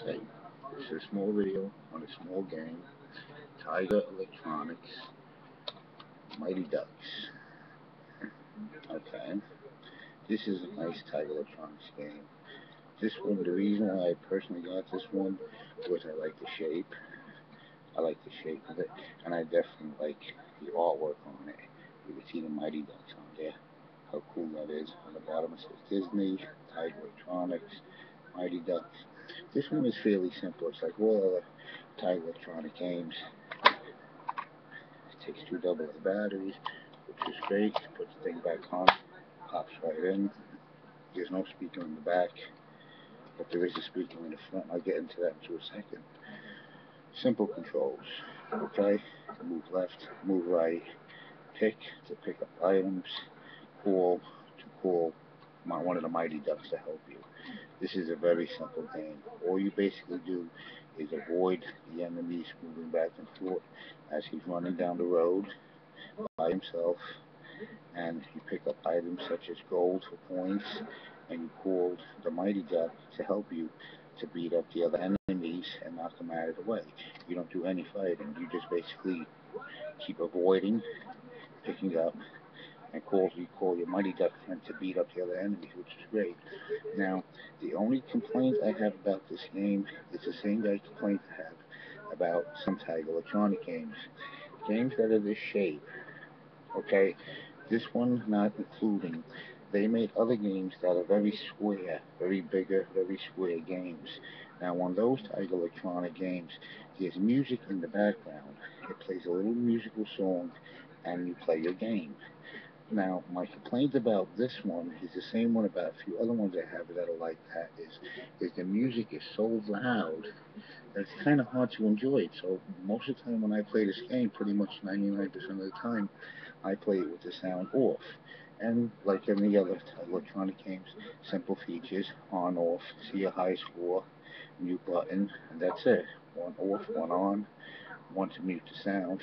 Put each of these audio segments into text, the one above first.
Hey, this is a small video on a small game, Tiger Electronics, Mighty Ducks. Okay, this is a nice Tiger Electronics game. This one, the reason why I personally got this one was I like the shape. I like the shape of it, and I definitely like the artwork on it. You can see the Mighty Ducks on there. How cool that is. On the bottom it says Disney, Tiger Electronics, Mighty Ducks. This one is fairly simple. It's like all other Tiger Electronic games. It takes two double A batteries, which is great. Puts the thing back on, pops right in. There's no speaker in the back, but there is a speaker in the front. I'll get into that in a second. Simple controls. Okay, move left, move right, pick to pick up items, call to call one of the Mighty Ducks to help you. This is a very simple game. All you basically do is avoid the enemies moving back and forth as he's running down the road by himself, and you pick up items such as gold for points, and you call the Mighty Duck to help you to beat up the other enemies and knock them out of the way. You don't do any fighting. You just basically keep avoiding, picking up, and you call your Mighty Duck friend to beat up the other enemies, which is great. Now, the only complaint I have about this game is the same complaint I have about some Tiger Electronic games. Games that are this shape, okay? This one not including. They made other games that are very square, very bigger, very square games. Now, on those Tiger Electronic games, there's music in the background. It plays a little musical song, and you play your game. Now, my complaint about this one is the same one about a few other ones I have that are like that, is the music is so loud that it's kind of hard to enjoy it. So most of the time when I play this game, pretty much 99% of the time, I play it with the sound off. And like any other electronic games, simple features, on, off, see a high score, mute button, and that's it. One off, one on, one to mute the sound,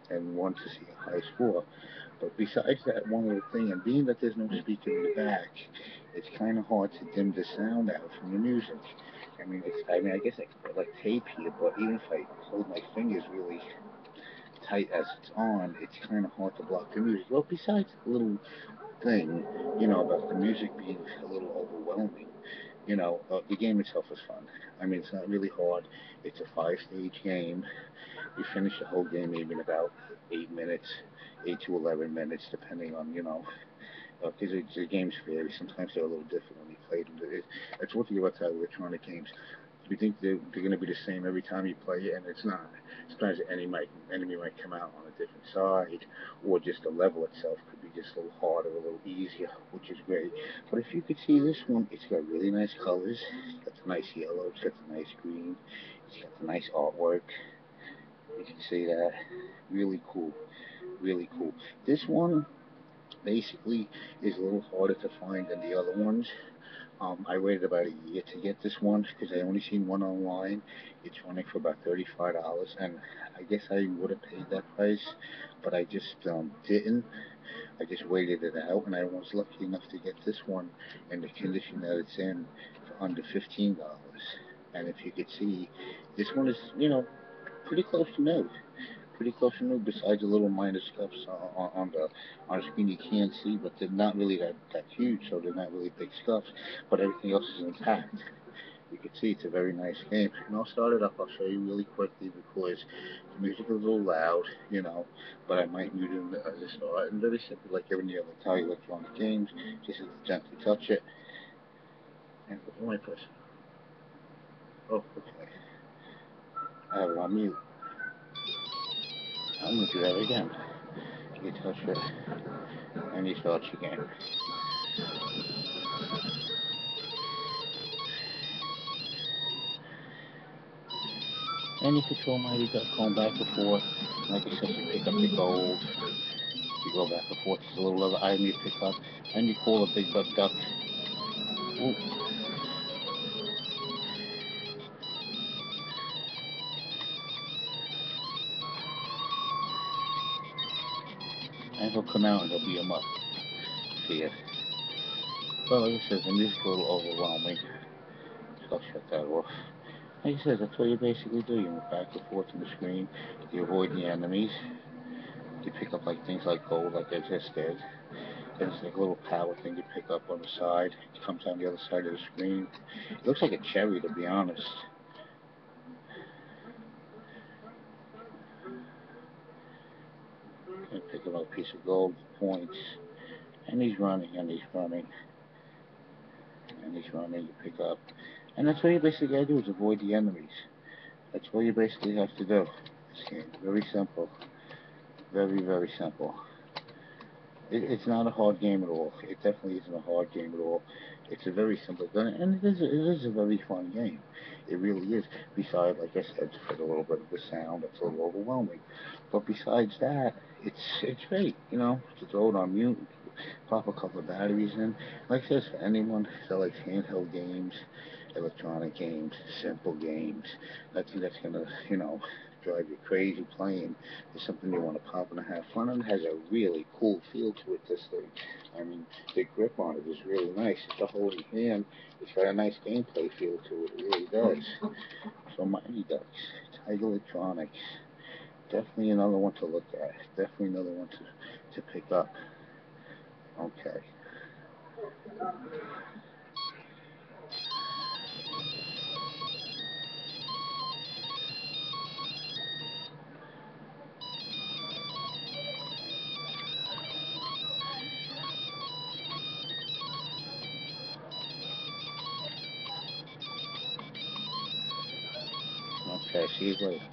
and one to see a high score. But besides that one little thing, and being that there's no speaker in the back, it's kind of hard to dim the sound out from the music. I guess I could put like tape here, but even if I hold my fingers really tight as it's on, it's kind of hard to block the music. Well, besides the little thing, about the music being a little overwhelming, the game itself is fun. It's not really hard. It's a 5-stage game. You finish the whole game maybe in about 8 minutes, 8 to 11 minutes, depending on, because the games vary. Sometimes they're a little different when you play them. It's one thing about electronic games. You think they're going to be the same every time you play it, and it's not. Sometimes the enemy might come out on a different side, or just the level itself could be just a little harder, a little easier, which is great. But if you could see this one, it's got really nice colors. It's got the nice yellow, it's got the nice green, it's got the nice artwork. You can see that. Really cool. Really cool. This one basically is a little harder to find than the other ones. I waited about a year to get this one because I only seen one online. It's running for about $35, and I guess I would have paid that price, but I just didn't. I just waited it out, and I was lucky enough to get this one in the condition that it's in for under $15. And if you could see, this one is, pretty close to new. Pretty close to new, besides a little minor scuffs on the screen you can't see, but they're not really that huge, so they're not really big scuffs. But everything else is intact. You can see it's a very nice game. And I'll start it up. I'll show you really quickly because the music is a little loud, but I might mute it as I start. And very simple, like every other Tiger Electronic games. Just gently touch it. And what am I pressing? Oh, okay. I have it on mute. I'm going to do that again. You touch it, and you start your game. And you control Mighty Duck going back and forth. Like I said, you pick up your gold. You go back and forth. There's a little other item you pick up. And you call a big buck duck. Ooh. And he'll come out and he'll beat him up. See it. Well, like I said, the music's a little overwhelming. So I'll shut that off. Like I said, that's what you basically do. You move back and forth on the screen. You avoid the enemies. You pick up like things like gold, like I just did. There's like a little power thing you pick up on the side. It comes on the other side of the screen. It looks like a cherry, to be honest. And pick up a piece of gold, points. And he's running, and he's running. And he's running, you pick up. And that's what you basically gotta do, is avoid the enemies. That's what you basically have to do. This game, very simple. Very, very simple. It's not a hard game at all. It definitely isn't a hard game at all. It's a very simple game, and it is a very fun game. It really is. Besides, like I said, for a little bit of the sound, it's a little overwhelming. But besides that, it's great. You know, to throw it on mute, pop a couple of batteries in. Like I said, for anyone that likes handheld games, electronic games, simple games, nothing that's gonna, drive you crazy playing. It's something you want to pop and have fun, and it has a really cool feel to it, this thing. I mean, the grip on it is really nice. It's a holding hand. It's got a nice gameplay feel to it. It really does. So Mighty Ducks, Tiger Electronics. Definitely another one to look at. Definitely another one to pick up. Okay. Okay, see you later.